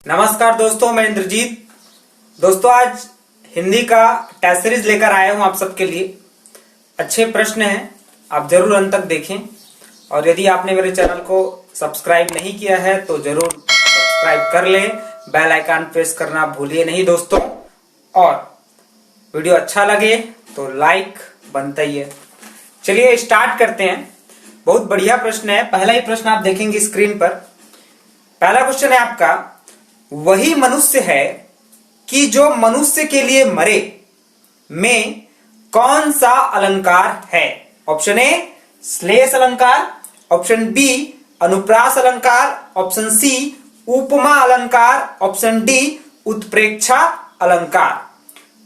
नमस्कार दोस्तों, मैं इंद्रजीत। दोस्तों, आज हिंदी का टेस्ट सीरीज लेकर आया हूं आप सबके लिए। अच्छे प्रश्न हैं, आप जरूर अंत तक देखें। और यदि आपने मेरे चैनल को सब्सक्राइब नहीं किया है तो जरूर सब्सक्राइब कर लें, बेल आइकन प्रेस करना भूलिए नहीं दोस्तों। और वीडियो अच्छा लगे तो लाइक बनता ही है। चलिए स्टार्ट करते हैं। बहुत बढ़िया प्रश्न है। पहला ही प्रश्न आप देखेंगे स्क्रीन पर। पहला क्वेश्चन है आपका, वही मनुष्य है कि जो मनुष्य के लिए मरे में कौन सा अलंकार है? ऑप्शन ए श्लेष अलंकार, ऑप्शन बी अनुप्रास अलंकार, ऑप्शन सी उपमा अलंकार, ऑप्शन डी उत्प्रेक्षा अलंकार।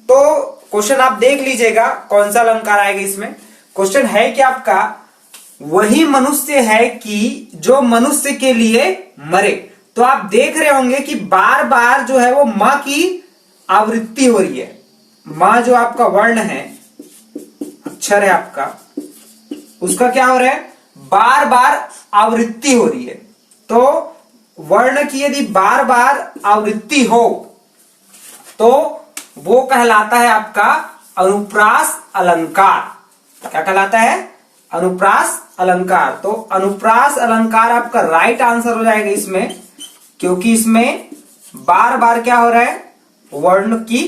तो क्वेश्चन आप देख लीजिएगा कौन सा अलंकार आएगा इसमें। क्वेश्चन है कि आपका वही मनुष्य है कि जो मनुष्य के लिए मरे। तो आप देख रहे होंगे कि बार बार जो है वो मां की आवृत्ति हो रही है। मां जो आपका वर्ण है, अक्षर है आपका, उसका क्या हो रहा है? बार बार आवृत्ति हो रही है। तो वर्ण की यदि बार बार आवृत्ति हो तो वो कहलाता है आपका अनुप्रास अलंकार। क्या कहलाता है? अनुप्रास अलंकार। तो अनुप्रास अलंकार आपका राइट आंसर हो जाएगा इसमें, क्योंकि इसमें बार बार क्या हो रहा है? वर्ण की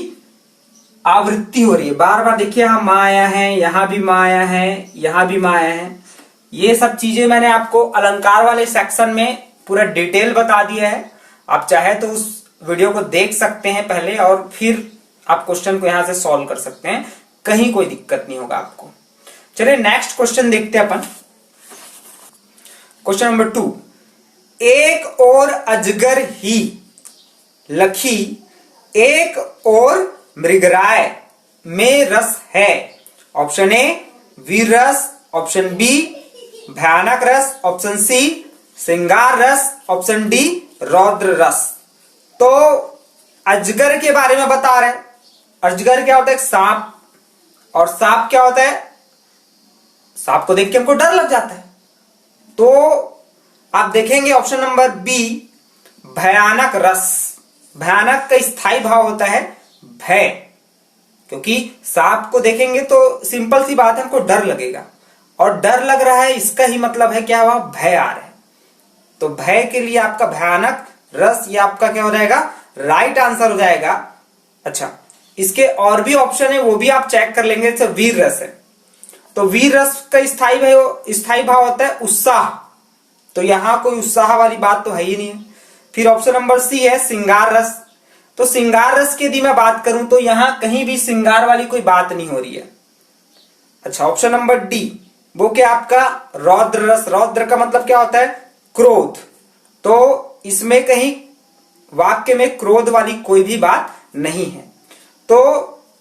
आवृत्ति हो रही है। बार बार देखिए, यहां मां आया है, यहां भी मां आया है, यहां भी मां आया है। ये सब चीजें मैंने आपको अलंकार वाले सेक्शन में पूरा डिटेल बता दिया है। आप चाहे तो उस वीडियो को देख सकते हैं पहले, और फिर आप क्वेश्चन को यहां से सॉल्व कर सकते हैं। कहीं कोई दिक्कत नहीं होगा आपको। चलिए नेक्स्ट क्वेश्चन देखते हैं अपन। क्वेश्चन नंबर 2, एक और अजगर ही लखी, एक और मृगराय में रस है। ऑप्शन ए वीर रस, ऑप्शन बी भयानक रस, ऑप्शन सी श्रृंगार रस, ऑप्शन डी रौद्र रस। तो अजगर के बारे में बता रहे हैं। अजगर क्या होता है? सांप। और सांप क्या होता है? सांप को देख के हमको डर लग जाता है। तो आप देखेंगे ऑप्शन नंबर बी भयानक रस। भयानक का स्थायी भाव होता है भय, क्योंकि सांप को देखेंगे तो सिंपल सी बात है, हमको डर लगेगा। और डर लग रहा है, इसका ही मतलब है क्या हुआ? भय आ रहा है। तो भय के लिए आपका भयानक रस, ये आपका क्या हो जाएगा? राइट आंसर हो जाएगा। अच्छा, इसके और भी ऑप्शन है, वो भी आप चेक कर लेंगे। जैसे वीर रस है, तो वीर रस का स्थायी भाव होता है उत्साह। तो यहां कोई उत्साह वाली बात तो है ही नहीं है। फिर ऑप्शन नंबर सी है श्रृंगार रस। तो श्रृंगार रस की यदि मैं बात करूं तो यहां कहीं भी श्रृंगार वाली कोई बात नहीं हो रही है। अच्छा, ऑप्शन नंबर डी वो क्या आपका रौद्र रस। रौद्र का मतलब क्या होता है? क्रोध। तो इसमें कहीं वाक्य में क्रोध वाली कोई भी बात नहीं है। तो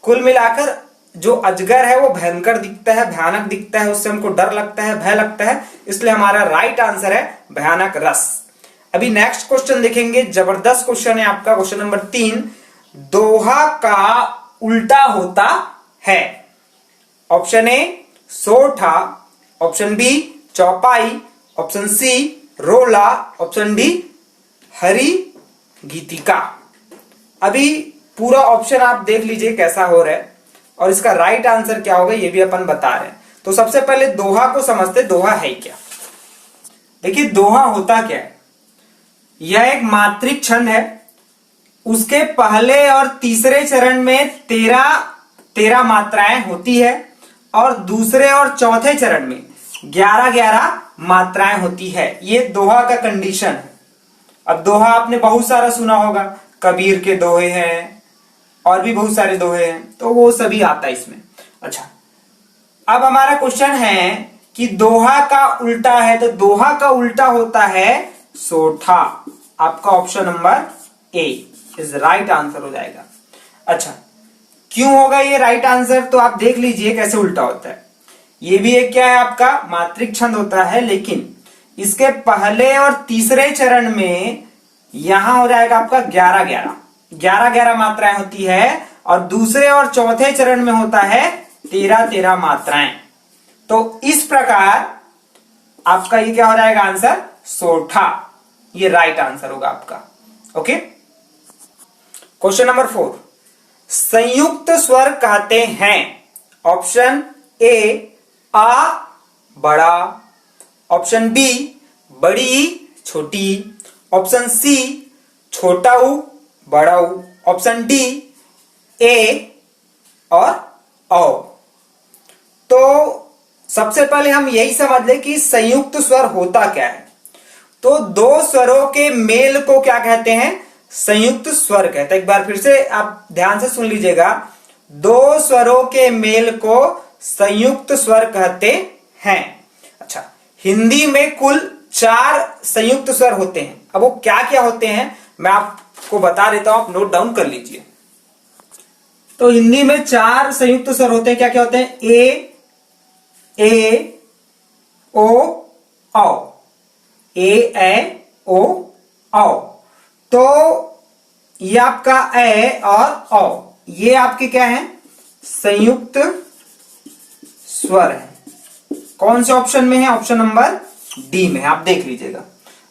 कुल मिलाकर जो अजगर है वो भयंकर दिखता है, भयानक दिखता है, उससे हमको डर लगता है, भय लगता है। इसलिए हमारा राइट आंसर है भयानक रस। अभी नेक्स्ट क्वेश्चन देखेंगे। जबरदस्त क्वेश्चन है आपका। क्वेश्चन नंबर 3, दोहा का उल्टा होता है। ऑप्शन ए सोठा, ऑप्शन बी चौपाई, ऑप्शन सी रोला, ऑप्शन डी हरि गीतिका। अभी पूरा ऑप्शन आप देख लीजिए कैसा हो रहा है, और इसका राइट आंसर क्या होगा ये भी अपन बता रहे हैं। तो सबसे पहले दोहा को समझते। दोहा है क्या? देखिए, दोहा होता क्या है? यह एक मात्रिक छंद है। उसके पहले और तीसरे चरण में 13 मात्राएं होती है, और दूसरे और चौथे चरण में 11 मात्राएं होती है। ये दोहा का कंडीशन है। अब दोहा आपने बहुत सारा सुना होगा, कबीर के दोहे हैं और भी बहुत सारे दोहे हैं, तो वो सभी आता है इसमें। अच्छा, अब हमारा क्वेश्चन है कि दोहा का उल्टा है, तो दोहा का उल्टा होता है सोठा। आपका option number A is right answer हो जाएगा। अच्छा, क्यों होगा ये राइट आंसर? तो आप देख लीजिए कैसे उल्टा होता है। ये भी एक क्या है आपका मात्रिक छंद होता है, लेकिन इसके पहले और तीसरे चरण में यहां हो जाएगा आपका 11 मात्राएं होती है, और दूसरे और चौथे चरण में होता है 13 मात्राएं। तो इस प्रकार आपका ये क्या हो जाएगा आंसर? सोठा। ये राइट आंसर होगा आपका। ओके, क्वेश्चन नंबर 4, संयुक्त स्वर कहते हैं। ऑप्शन ए आ बड़ा, ऑप्शन बी बड़ी छोटी, ऑप्शन सी छोटा ऊ बड़ा ऊ, ऑप्शन डी ए और औ। तो सबसे पहले हम यही समझ लें कि संयुक्त स्वर होता क्या है। तो दो स्वरों के मेल को क्या कहते हैं? संयुक्त स्वर कहते हैं। एक बार फिर से आप ध्यान से सुन लीजिएगा, दो स्वरों के मेल को संयुक्त स्वर कहते हैं। अच्छा, हिंदी में कुल 4 संयुक्त स्वर होते हैं। अब वो क्या क्या होते हैं मैं आपको बता देता हूं, आप नोट डाउन कर लीजिए। तो हिंदी में 4 संयुक्त स्वर होते हैं। क्या क्या होते हैं? ए ओ औ, ए ओ औ। तो ये आपका ए और औ, ये आपके क्या है? संयुक्त स्वर है। कौन से ऑप्शन में है? ऑप्शन नंबर डी में। आप देख लीजिएगा,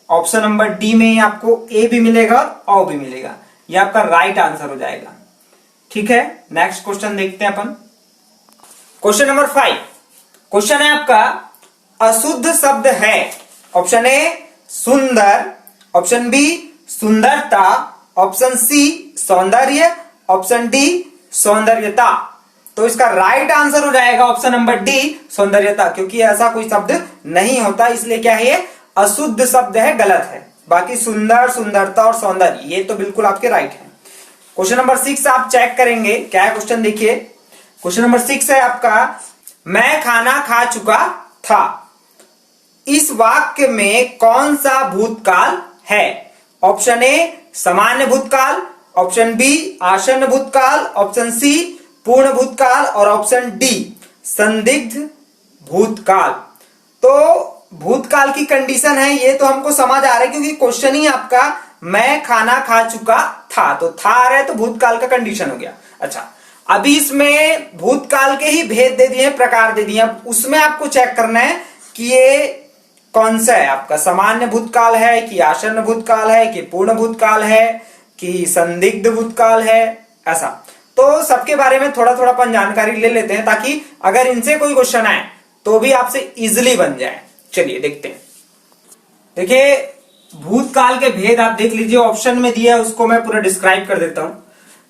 ऑप्शन नंबर डी में आपको ए भी मिलेगा और औ भी मिलेगा। ये आपका राइट आंसर हो जाएगा। ठीक है, नेक्स्ट क्वेश्चन देखते हैं अपन। क्वेश्चन नंबर 5, क्वेश्चन है आपका, अशुद्ध शब्द है। ऑप्शन ए सुंदर, ऑप्शन बी सुंदरता, ऑप्शन सी सौंदर्य, ऑप्शन डी सौंदर्यता। तो इसका राइट आंसर हो जाएगा ऑप्शन नंबर डी सौंदर्यता, क्योंकि ऐसा कोई शब्द नहीं होता, इसलिए क्या है? ये अशुद्ध शब्द है, गलत है। बाकी सुंदर, सुंदरता और सौंदर्य ये तो बिल्कुल आपके राइट है। क्वेश्चन नंबर 6 आप चेक करेंगे, क्या है क्वेश्चन देखिए। क्वेश्चन नंबर 6 है आपका, मैं खाना खा चुका था। इस वाक्य में कौन सा भूतकाल है? ऑप्शन ए सामान्य भूतकाल, ऑप्शन बी आसन्न भूतकाल, ऑप्शन सी पूर्ण भूतकाल और ऑप्शन डी संदिग्ध भूतकाल। तो भूतकाल की कंडीशन है ये तो हमको समझ आ रहा है, क्योंकि क्वेश्चन ही आपका मैं खाना खा चुका था, तो था आ रहा है तो भूतकाल का कंडीशन हो गया। अच्छा, अभी इसमें भूतकाल के ही भेद दे दिए, प्रकार दे दिए। उसमें आपको चेक करना है कि ये कौन सा है आपका, सामान्य भूतकाल है कि आसन्न भूतकाल है कि पूर्ण भूतकाल है कि संदिग्ध भूतकाल है, ऐसा। तो सबके बारे में थोड़ा थोड़ा अपन जानकारी ले लेते हैं, ताकि अगर इनसे कोई क्वेश्चन आए तो भी आपसे इजिली बन जाए। चलिए देखते हैं। देखिए, भूतकाल के भेद आप देख लीजिए, ऑप्शन में दिया है, उसको मैं पूरा डिस्क्राइब कर देता हूं।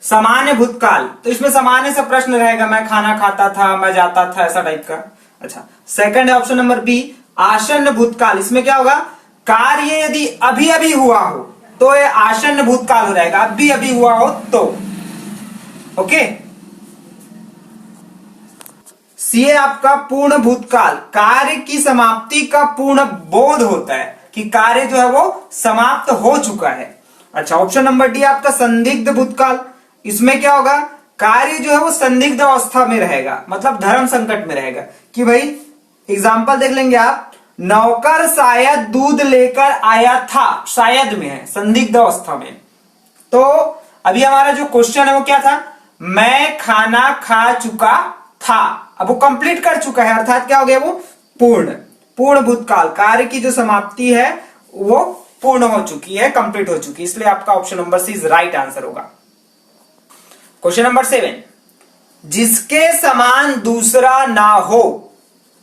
सामान्य भूतकाल, तो इसमें सामान्य सा प्रश्न रहेगा, मैं खाना खाता था, मैं जाता था, ऐसा टाइप का। अच्छा, सेकंड है ऑप्शन नंबर बी आसन्न भूतकाल। इसमें क्या होगा? कार्य यदि अभी अभी हुआ हो तो ये आसन्न भूतकाल हो जाएगा, अभी अभी हुआ हो तो। ओके, सी है आपका पूर्ण भूतकाल, कार्य की समाप्ति का पूर्ण बोध होता है कि कार्य जो है वो समाप्त हो चुका है। अच्छा, ऑप्शन नंबर डी आपका संदिग्ध भूतकाल। इसमें क्या होगा? कार्य जो है वो संदिग्ध अवस्था में रहेगा, मतलब धर्म संकट में रहेगा कि भाई, एग्जाम्पल देख लेंगे आप, नौकर शायद दूध लेकर आया था, शायद में है, संदिग्ध अवस्था में। तो अभी हमारा जो क्वेश्चन है वो क्या था? मैं खाना खा चुका था, अब वो कंप्लीट कर चुका है, अर्थात क्या हो गया? वो पूर्ण भूतकाल, कार्य की जो समाप्ति है वो पूर्ण हो चुकी है, कंप्लीट हो चुकी है, इसलिए आपका option number C right answer होगा। क्वेश्चन नंबर 7, जिसके समान दूसरा ना हो।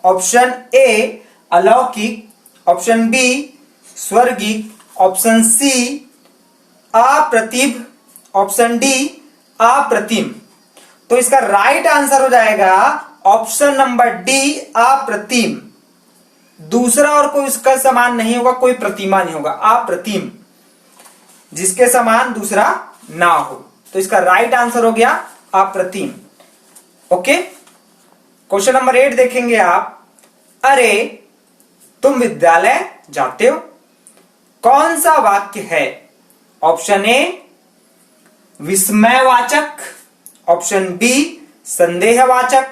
ऑप्शन ए अलौकिक, ऑप्शन बी स्वर्गिक, ऑप्शन सी अप्रतिभ, ऑप्शन डी अप्रतिम। तो इसका राइट आंसर हो जाएगा ऑप्शन नंबर डी अप्रतिम। दूसरा और कोई इसका समान नहीं होगा, कोई प्रतिमा नहीं होगा, अप्रतिम, जिसके समान दूसरा ना हो। तो इसका राइट आंसर हो गया अप्रतिम। ओके, क्वेश्चन नंबर 8 देखेंगे आप, अरे तुम विद्यालय जाते हो, कौन सा वाक्य है? ऑप्शन ए विस्मयवाचक, ऑप्शन बी संदेहवाचक,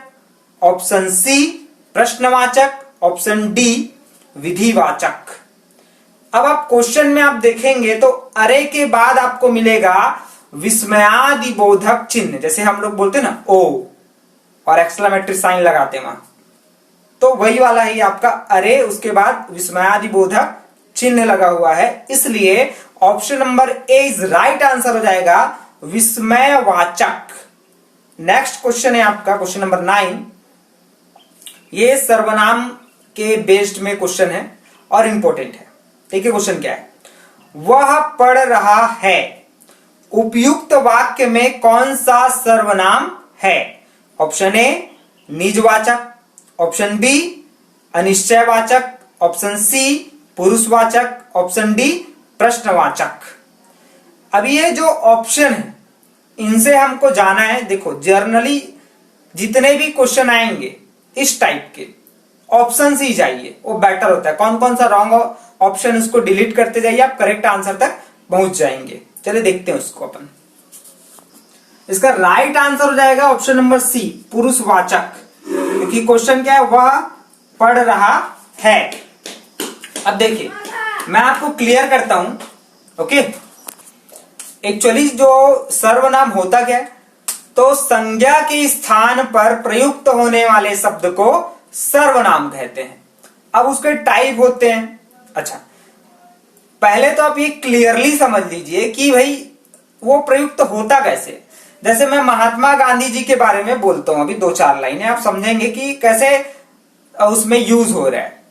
ऑप्शन सी प्रश्नवाचक, ऑप्शन डी विधिवाचक। अब आप क्वेश्चन में आप देखेंगे तो अरे के बाद आपको मिलेगा विस्मयादि बोधक चिन्ह, जैसे हम लोग बोलते हैं ना ओ और एक्सक्लेमेटरी साइन लगाते हैं वहां, तो वही वाला है आपका अरे, उसके बाद विस्मयादि बोधक चिन्ह लगा हुआ है, इसलिए option number A is right answer हो जाएगा विस्मयवाचक। नेक्स्ट क्वेश्चन है आपका क्वेश्चन नंबर 9। ये सर्वनाम के बेस्ड में क्वेश्चन है और इंपॉर्टेंट है। देखिए क्वेश्चन क्या है। वह पढ़ रहा है, उपयुक्त वाक्य में कौन सा सर्वनाम है? ऑप्शन ए निजवाचक, ऑप्शन बी अनिश्चयवाचक, ऑप्शन सी पुरुषवाचक, ऑप्शन डी प्रश्नवाचक। अब ये जो ऑप्शन है इनसे हमको जाना है। देखो जर्नली जितने भी क्वेश्चन आएंगे इस टाइप के ऑप्शन से ही जाइए, वो बेटर होता है। कौन कौन सा रॉन्ग ऑप्शन उसको डिलीट करते जाइए, आप करेक्ट आंसर तक पहुंच जाएंगे। चलिए देखते हैं उसको अपन। इसका राइट आंसर हो जाएगा ऑप्शन नंबर सी पुरुषवाचक, क्योंकि क्वेश्चन क्या है, वह पढ़ रहा है। अब देखिए मैं आपको क्लियर करता हूं। ओके, एक्चुअली जो सर्वनाम होता क्या है, तो संज्ञा के स्थान पर प्रयुक्त होने वाले शब्द को सर्वनाम कहते हैं। अब उसके टाइप होते हैं। अच्छा, पहले तो आप ये क्लियरली समझ लीजिए कि भाई वो प्रयुक्त होता कैसे। जैसे मैं महात्मा गांधी जी के बारे में बोलता हूं, अभी 2-4 लाइनें आप समझेंगे कि कैसे उसमें यूज हो रहा है।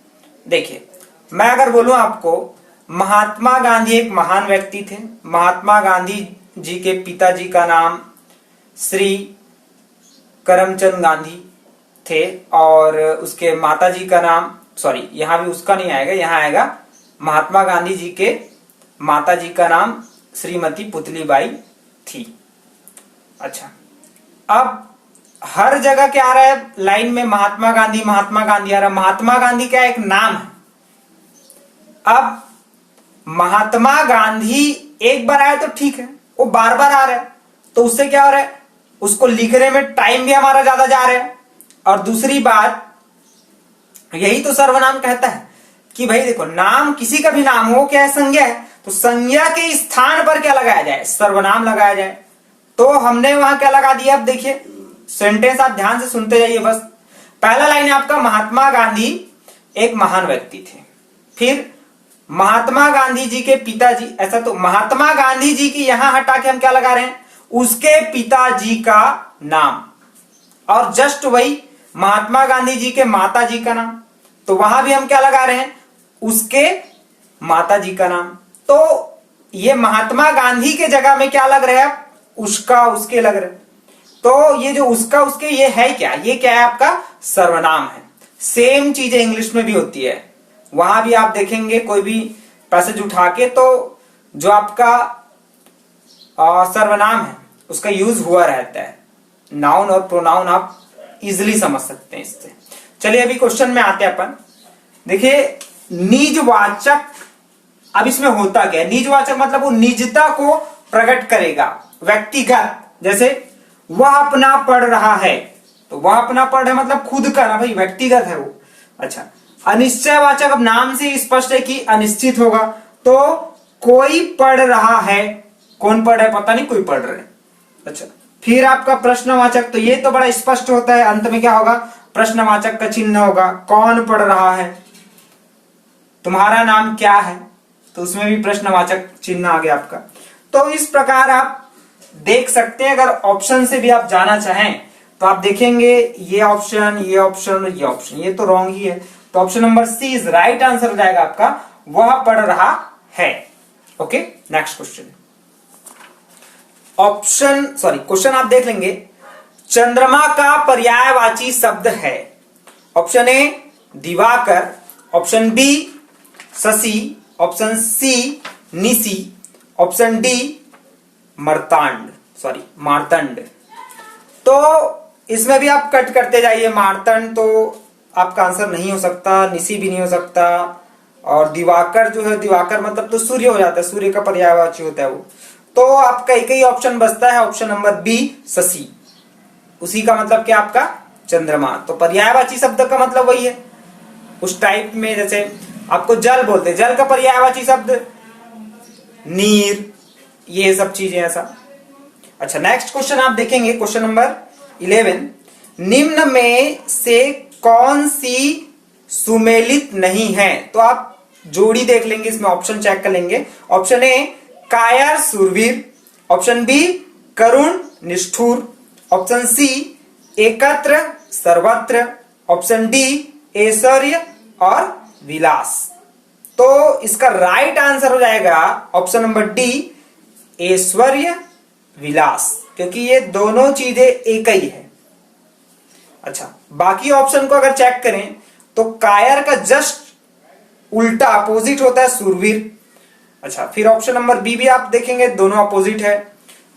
देखिए मैं अगर बोलूं आपको, महात्मा गांधी एक महान व्यक्ति थे। महात्मा गांधी जी के पिताजी का नाम श्री करमचंद गांधी थे और उसके माताजी का नाम, सॉरी यहां भी उसका नहीं आएगा, यहां आएगा महात्मा गांधी जी के माताजी का नाम श्रीमती पुतलीबाई थी। अच्छा, अब हर जगह क्या आ रहा है लाइन में, महात्मा गांधी आ रहा है। महात्मा गांधी क्या एक नाम है। अब महात्मा गांधी एक बार आया तो ठीक है, वो बार बार आ रहा है तो उससे क्या हो रहा है, उसको लिखने में टाइम भी हमारा ज्यादा जा रहा है। और दूसरी बात, यही तो सर्वनाम कहता है कि भाई देखो नाम किसी का भी नाम हो, क्या है, संज्ञा है, तो संज्ञा के स्थान पर क्या लगाया जाए, सर्वनाम लगाया जाए। तो हमने वहां क्या लगा दिया। अब देखिए सेंटेंस आप ध्यान से सुनते जाइए बस। पहला लाइन है आपका, महात्मा गांधी एक महान व्यक्ति थे। फिर महात्मा गांधी जी के पिताजी, ऐसा तो महात्मा गांधी जी की यहां हटा के हम क्या लगा रहे हैं, उसके पिताजी का नाम। और जस्ट वही महात्मा गांधी जी के माता जी का नाम, तो वहां भी हम क्या लगा रहे हैं, उसके माता जी का नाम। तो ये महात्मा गांधी के जगह में क्या लग रहा है, उसका उसके लग रहे। तो ये जो उसका उसके ये है क्या, ये क्या है आपका सर्वनाम है। सेम चीजें इंग्लिश में भी होती है। वहां भी आप देखेंगे कोई भी पैसेज उठा के, तो जो आपका सर्वनाम है उसका यूज हुआ रहता है। नाउन और प्रोनाउन आप इजिली समझ सकते हैं इससे। चलिए अभी क्वेश्चन में आते हैं अपन। देखिए निजवाचक, अब इसमें होता क्या है, निजवाचक मतलब वो निजता को प्रकट करेगा, व्यक्तिगत। जैसे वह अपना पढ़ रहा है, तो वह अपना पढ़ रहा है मतलब खुद का ना भाई, व्यक्तिगत है वो। अच्छा, अनिश्चयवाचक, अब नाम से स्पष्ट है कि अनिश्चित होगा। तो कोई पढ़ रहा है, कौन पढ़ रहा है पता नहीं, कोई पढ़ रहे। अच्छा, फिर आपका प्रश्नवाचक, तो ये तो बड़ा स्पष्ट होता है, अंत में क्या होगा, प्रश्नवाचक का चिन्ह होगा। कौन पढ़ रहा है, तुम्हारा नाम क्या है, तो उसमें भी प्रश्नवाचक चिन्ह आ गया आपका। तो इस प्रकार आप देख सकते हैं। अगर ऑप्शन से भी आप जाना चाहें तो आप देखेंगे ये ऑप्शन, ये ऑप्शन, ये ऑप्शन, ये तो रॉन्ग ही है। तो option number C is right answer हो जाएगा आपका, वह पढ़ रहा है। Okay, next question. क्वेश्चन आप देख लेंगे। चंद्रमा का पर्यायवाची शब्द है। ऑप्शन ए दिवाकर, ऑप्शन बी शशि, ऑप्शन सी निशि, ऑप्शन डी मार्तंड। तो इसमें भी आप कट करते जाइए। मार्तंड तो आपका आंसर नहीं हो सकता, निशि भी नहीं हो सकता, और दिवाकर जो है, दिवाकर मतलब तो सूर्य हो जाता है, सूर्य का पर्यायवाची होता है वो। तो आपका एक ही ऑप्शन बचता है, ऑप्शन नंबर बी शशि। उसी का मतलब क्या आपका चंद्रमा। तो पर्यायवाची शब्द का मतलब वही है उस टाइप में। जैसे आपको जल बोलते, जल का पर्यायवाची शब्द नीर, ये सब चीजें ऐसा। अच्छा, नेक्स्ट क्वेश्चन आप देखेंगे, क्वेश्चन नंबर 11। निम्न में से कौन सी सुमेलित नहीं है? तो आप जोड़ी देख लेंगे, इसमें ऑप्शन चेक कर लेंगे। ऑप्शन ए कायर सुरवीर, ऑप्शन बी करुण निष्ठुर, ऑप्शन सी एकत्र सर्वत्र, ऑप्शन डी ऐश्वर्य और विलास। तो इसका राइट आंसर हो जाएगा ऑप्शन नंबर डी ऐश्वर्य विलास, क्योंकि ये दोनों चीजें एक ही है। अच्छा, बाकी ऑप्शन को अगर चेक करें तो कायर का जस्ट उल्टा अपोजिट होता है सूरवीर। अच्छा, फिर ऑप्शन नंबर बी भी आप देखेंगे दोनों अपोजिट है।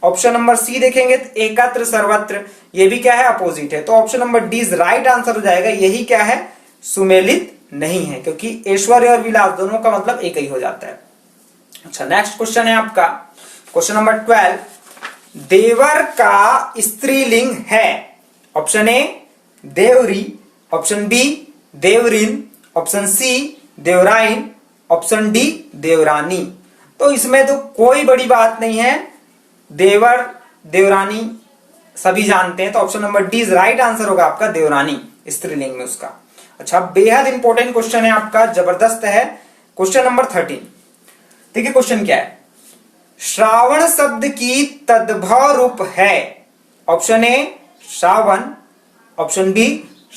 ऑप्शन नंबर सी देखेंगे तो एकत्र सर्वत्र, ये भी क्या है अपोजिट है। तो option number D right answer हो जाएगा। यही क्या है सुमेलित नहीं है, क्योंकि ऐश्वर्य और विलास दोनों का मतलब एक ही हो जाता है। अच्छा, नेक्स्ट क्वेश्चन है आपका क्वेश्चन नंबर 12। देवर का स्त्रीलिंग है। ऑप्शन ए देवरी, ऑप्शन बी देवरिन, ऑप्शन सी देवराइन, ऑप्शन डी देवरानी। तो इसमें तो कोई बड़ी बात नहीं है, देवर देवरानी सभी जानते हैं। तो option number D right answer होगा आपका देवरानी स्त्रीलिंग में उसका। अच्छा, बेहद इंपॉर्टेंट क्वेश्चन है आपका, जबरदस्त है। क्वेश्चन नंबर 13, देखिए क्वेश्चन क्या है। श्रावण शब्द की तद्भव रूप है। ऑप्शन ए श्रावण, ऑप्शन बी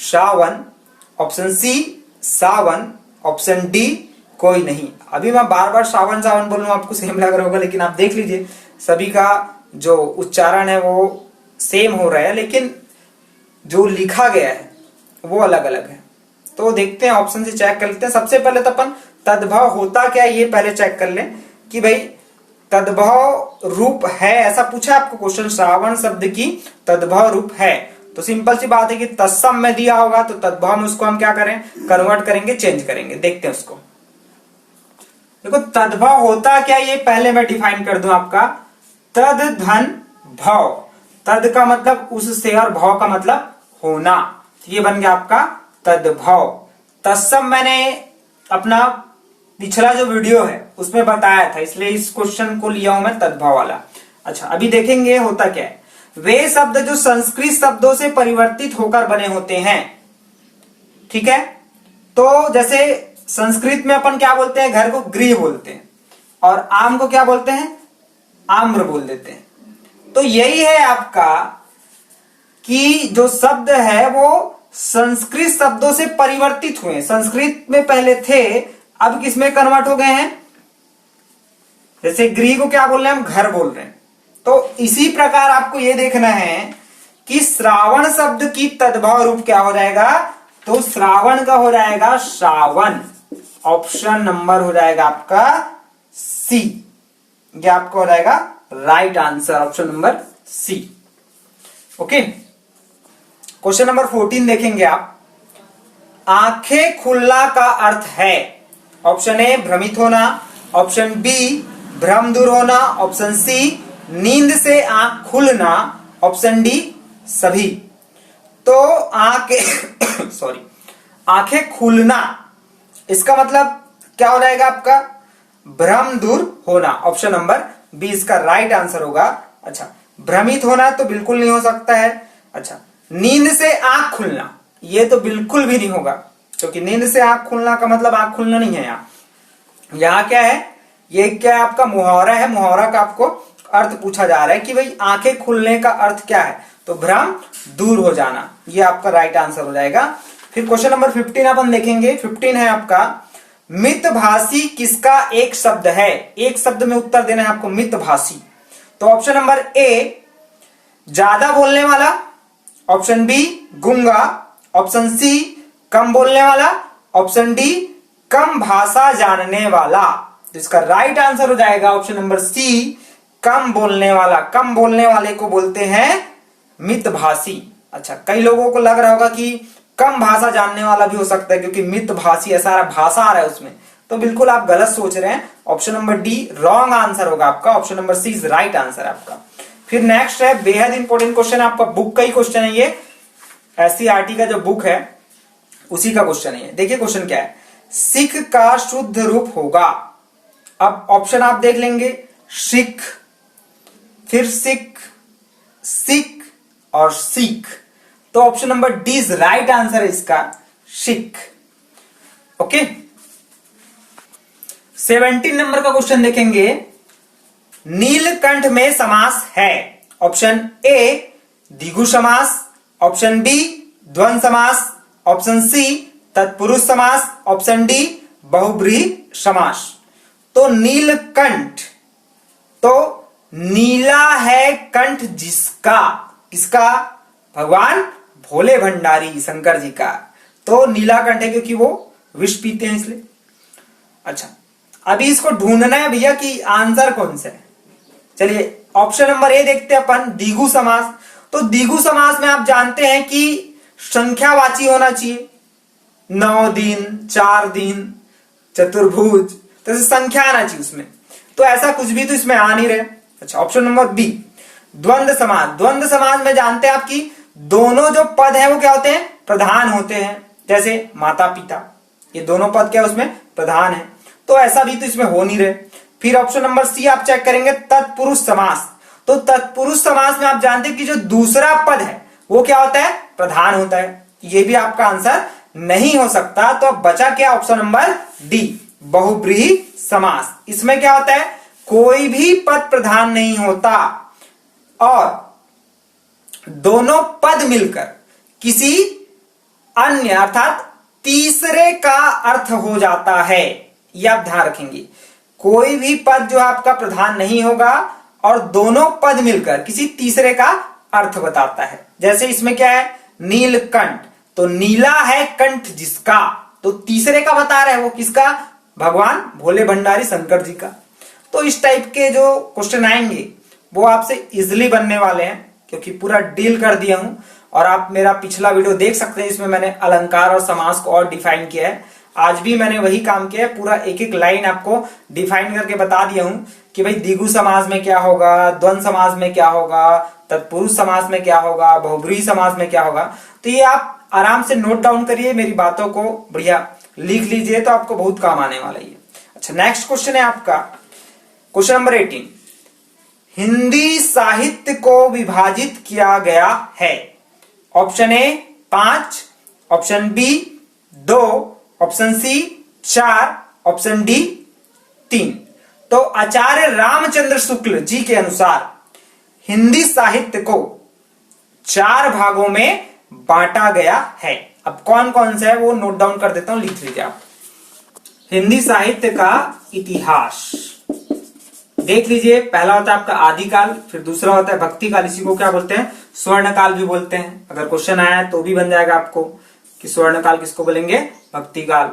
श्रावण, ऑप्शन सी सावन, ऑप्शन डी कोई नहीं। अभी मैं बार बार श्रावण सावन बोल रहा हूं, आपको सेम लग रहा होगा, लेकिन आप देख लीजिए सभी का जो उच्चारण है वो सेम हो रहा है, लेकिन जो लिखा गया है वो अलग अलग है। तो देखते हैं, ऑप्शन से चेक कर लेते हैं। सबसे पहले तो अपन तद्भव होता क्या ये पहले चेक कर लें कि भाई तद्भव रूप है, ऐसा पूछा आपको क्वेश्चन, श्रावण शब्द की तद्भव रूप है। तो सिंपल सी बात है कि तत्सम में दिया होगा तो तद्भव में उसको हम क्या करें, कन्वर्ट करेंगे, चेंज करेंगे। देखते हैं उसको। देखो तद्भव होता क्या ये पहले मैं डिफाइन कर दूं आपका। तद धन भव, तद का मतलब उससे और भव का मतलब होना, ये बन गया आपका तद्भव। तत्सम मैंने अपना पिछला जो वीडियो है उसमें बताया था, इसलिए इस क्वेश्चन को लिया हूं मैं तद्भव वाला। अच्छा, अभी देखेंगे होता क्या है। वे शब्द जो संस्कृत शब्दों से परिवर्तित होकर बने होते हैं, ठीक है। तो जैसे संस्कृत में अपन क्या बोलते हैं, घर को गृह बोलते हैं, और आम को क्या बोलते हैं, आम्र बोल देते हैं। तो यही है आपका कि जो शब्द है वो संस्कृत शब्दों से परिवर्तित हुए। संस्कृत में पहले थे, अब किसमें कन्वर्ट हो गए हैं। जैसे गृह को क्या बोल रहे हैं, हम घर बोल रहे हैं। तो इसी प्रकार आपको यह देखना है कि श्रावण शब्द की तद्भव रूप क्या हो जाएगा। तो श्रावण का हो जाएगा श्रावण, ऑप्शन नंबर हो जाएगा आपका सी। ये आपका हो जाएगा right answer, option number C. Okay, question number 14 देखेंगे आप। आंखें खुलना का अर्थ है। ऑप्शन ए भ्रमित होना, ऑप्शन बी भ्रम दूर होना, ऑप्शन सी नींद से आंख खुलना, ऑप्शन डी सभी। तो आंखें सॉरी आंखें खुलना, इसका मतलब क्या हो जाएगा आपका भ्रम दूर होना, ऑप्शन नंबर बी इसका राइट आंसर होगा। अच्छा, भ्रमित होना तो बिल्कुल नहीं हो सकता है। अच्छा, नींद से आंख खुलना ये तो बिल्कुल भी नहीं होगा, क्योंकि नींद से आंख खुलना का मतलब आंख खुलना नहीं है। यहाँ क्या है, ये क्या है आपका मुहावरा है। मुहावरा का आपको अर्थ पूछा जा रहा है कि भाई आंखें खुलने का अर्थ क्या है, तो भ्रम दूर हो जाना, ये आपका राइट आंसर हो जाएगा। फिर क्वेश्चन नंबर 15 अपन देखेंगे। 15 है आपका, मितभाषी किसका एक शब्द है। एक शब्द में उत्तर देना है आपको, मितभाषी। तो ऑप्शन नंबर ए ज्यादा बोलने वाला, ऑप्शन बी गूंगा, ऑप्शन सी कम बोलने वाला, ऑप्शन डी कम भाषा जानने वाला। तो इसका राइट आंसर हो जाएगा ऑप्शन नंबर सी कम बोलने वाला। कम बोलने वाले को बोलते हैं मितभाषी। अच्छा, कई लोगों को लग रहा होगा कि कम भाषा जानने वाला भी हो सकता है, क्योंकि मितभाषी है, सारा भाषा आ रहा है उसमें। तो बिल्कुल आप गलत सोच रहे हैं, option number D wrong answer होगा आपका, option number C is right answer आपका। फिर नेक्स्ट है, बेहद इंपॉर्टेंट क्वेश्चन है आपका, बुक का ही क्वेश्चन है ये, एससीईआरटी का जो बुक है उसी का क्वेश्चन है। देखिए क्वेश्चन क्या है, सिख का शुद्ध रूप होगा। अब ऑप्शन आप देख लेंगे, सिख, फिर सिख, सिख और सीख। तो option number D is right answer है इसका, सिख। ओके, 17 नंबर का क्वेश्चन देखेंगे, नीलकंठ में समास है। ऑप्शन ए द्विगु समास, ऑप्शन बी द्वंद्व समास, ऑप्शन सी तत्पुरुष समास, ऑप्शन डी बहुब्रीहि समास। तो नीलकंठ, तो नीला है कंठ जिसका, किसका? भगवान भोले भंडारी शंकर जी का। तो नीला कंठ है क्योंकि वो विष पीते हैं इसलिए। अच्छा, अभी इसको ढूंढना है भैया कि आंसर कौन सा है। चलिए ऑप्शन नंबर ए देखते हैं अपन, द्विगु समास। तो द्विगु समास में आप जानते हैं कि संख्यावाची होना चाहिए, 9 दिन, 4 दिन, चतुर्भुज, तो संख्या आना चाहिए उसमें। तो ऐसा कुछ भी तो इसमें आ नहीं रहे। अच्छा, ऑप्शन नंबर बी द्वंद्व समास। द्वंद्व समास में जानते हैं आप कि दोनों जो पद हैं वो क्या होते हैं? प्रधान होते हैं। जैसे माता पिता, ये दोनों पद क्या उसमें प्रधान है। तो ऐसा भी तो इसमें हो नहीं रहे। फिर ऑप्शन नंबर सी आप चेक करेंगे, तत्पुरुष समास। तो तत्पुरुष समास में आप जानते हैं कि जो दूसरा पद है वो क्या होता है? प्रधान होता है। ये भी आपका आंसर नहीं हो सकता। तो अब बचा क्या? ऑप्शन नंबर डी बहुब्रीहि समास। इसमें क्या होता है? कोई भी पद प्रधान नहीं होता और दोनों पद मिलकर किसी अन्य अर्थात तीसरे का अर्थ हो जाता है। यह आप ध्यान रखेंगे, कोई भी पद जो आपका प्रधान नहीं होगा और दोनों पद मिलकर किसी तीसरे का अर्थ बताता है। जैसे इसमें क्या है? नीलकंठ, तो नीला है कंठ जिसका, तो तीसरे का बता रहे हैं, वो किसका? भगवान भोले भंडारी शंकर जी का। तो इस टाइप के जो क्वेश्चन आएंगे वो आपसे इजिली बनने वाले हैं, क्योंकि पूरा डील कर दिया हूं। और आप मेरा पिछला वीडियो देख सकते हैं, इसमें मैंने अलंकार और समास को और डिफाइन किया है। आज भी मैंने वही काम किया है, पूरा एक एक लाइन आपको डिफाइन करके बता दिया हूं कि भाई द्विगु समास में क्या होगा, द्वंद्व समास में क्या होगा, तत्पुरुष समास में क्या होगा, बहुब्रीहि समास में क्या होगा। तो ये आप आराम से नोट डाउन करिए, मेरी बातों को बढ़िया लिख लीजिए, तो आपको बहुत काम आने वाला है। अच्छा, नेक्स्ट क्वेश्चन है आपका क्वेश्चन नंबर 18। हिंदी साहित्य को विभाजित किया गया है। Option A 5, option B 2, option C 4, option D 3। तो आचार्य रामचंद्र शुक्ल जी के अनुसार हिंदी साहित्य को 4 भागों में बांटा गया है। अब कौन कौन सा है वो नोट डाउन कर देता हूं, लिख लीजिए आप। हिंदी साहित्य का इतिहास देख लीजिए। पहला होता है आपका आदिकाल, फिर दूसरा होता है भक्ति काल, इसी को क्या बोलते हैं? स्वर्ण काल भी बोलते हैं। अगर क्वेश्चन आया तो भी बन जाएगा आपको कि स्वर्ण काल किसको बोलेंगे? भक्ति काल।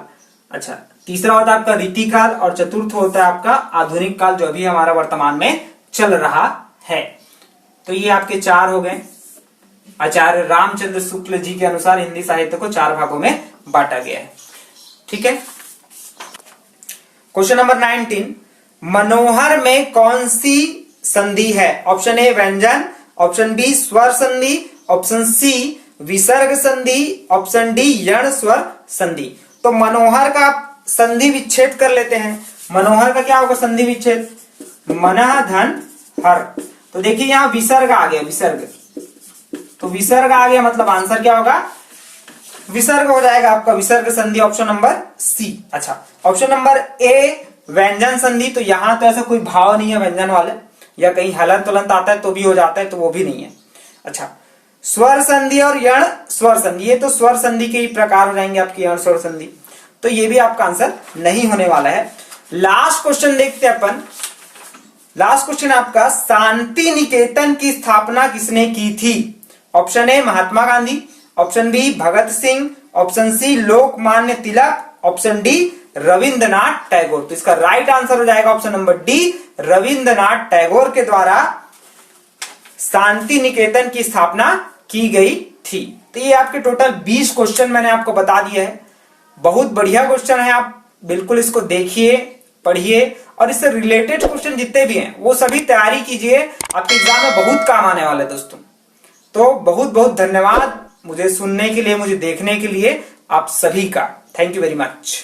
अच्छा, तीसरा होता है आपका रीति काल और चतुर्थ होता है आपका आधुनिक काल, जो अभी हमारा वर्तमान में चल रहा है। तो ये आपके 4 हो गए। आचार्य रामचंद्र शुक्ल जी के अनुसार हिंदी साहित्य को 4 भागों में बांटा गया है। ठीक है। क्वेश्चन नंबर 19, मनोहर में कौन सी संधि है? ऑप्शन ए व्यंजन, ऑप्शन बी स्वर संधि, ऑप्शन सी विसर्ग संधि, ऑप्शन डी यण स्वर संधि। तो मनोहर का संधि विच्छेद कर लेते हैं। मनोहर का क्या होगा संधि विच्छेद? मनः धन हर। तो देखिए यहां विसर्ग आ गया, विसर्ग, तो विसर्ग आ गया, मतलब आंसर क्या होगा? विसर्ग हो जाएगा आपका, विसर्ग संधि, ऑप्शन नंबर सी। अच्छा, ऑप्शन नंबर ए व्यंजन संधि, तो यहां तो ऐसा कोई भाव नहीं है व्यंजन वाले, या कहीं हलंत तुलंत आता है तो भी हो जाता है, तो वो भी नहीं है। अच्छा, स्वर संधि और यण स्वर संधि, ये तो स्वर संधि के ही प्रकार हो जाएंगे आपके, यण स्वर संधि, तो ये भी आपका आंसर नहीं होने वाला है। लास्ट क्वेश्चन देखते हैं अपन। लास्ट क्वेश्चन आपका, शांति निकेतन की स्थापना किसने की थी? Option A Mahatma Gandhi, option B Bhagat Singh, option C Lokmanya Tilak, option D Rabindranath Tagore. तो इसका राइट आंसर हो जाएगा option number D, Rabindranath Tagore के द्वारा शांति निकेतन की स्थापना की गई थी। तो ये आपके टोटल 20 क्वेश्चन मैंने आपको बता दिए हैं। बहुत बढ़िया क्वेश्चन है, आप बिल्कुल इसको देखिए, पढ़िए, और इससे रिलेटेड क्वेश्चन जितने भी हैं वो सभी तैयारी कीजिए, आपके एग्जाम में बहुत काम आने वाले दोस्तों। तो बहुत बहुत धन्यवाद मुझे सुनने के लिए, मुझे देखने के लिए, आप सभी का थैंक यू वेरी मच।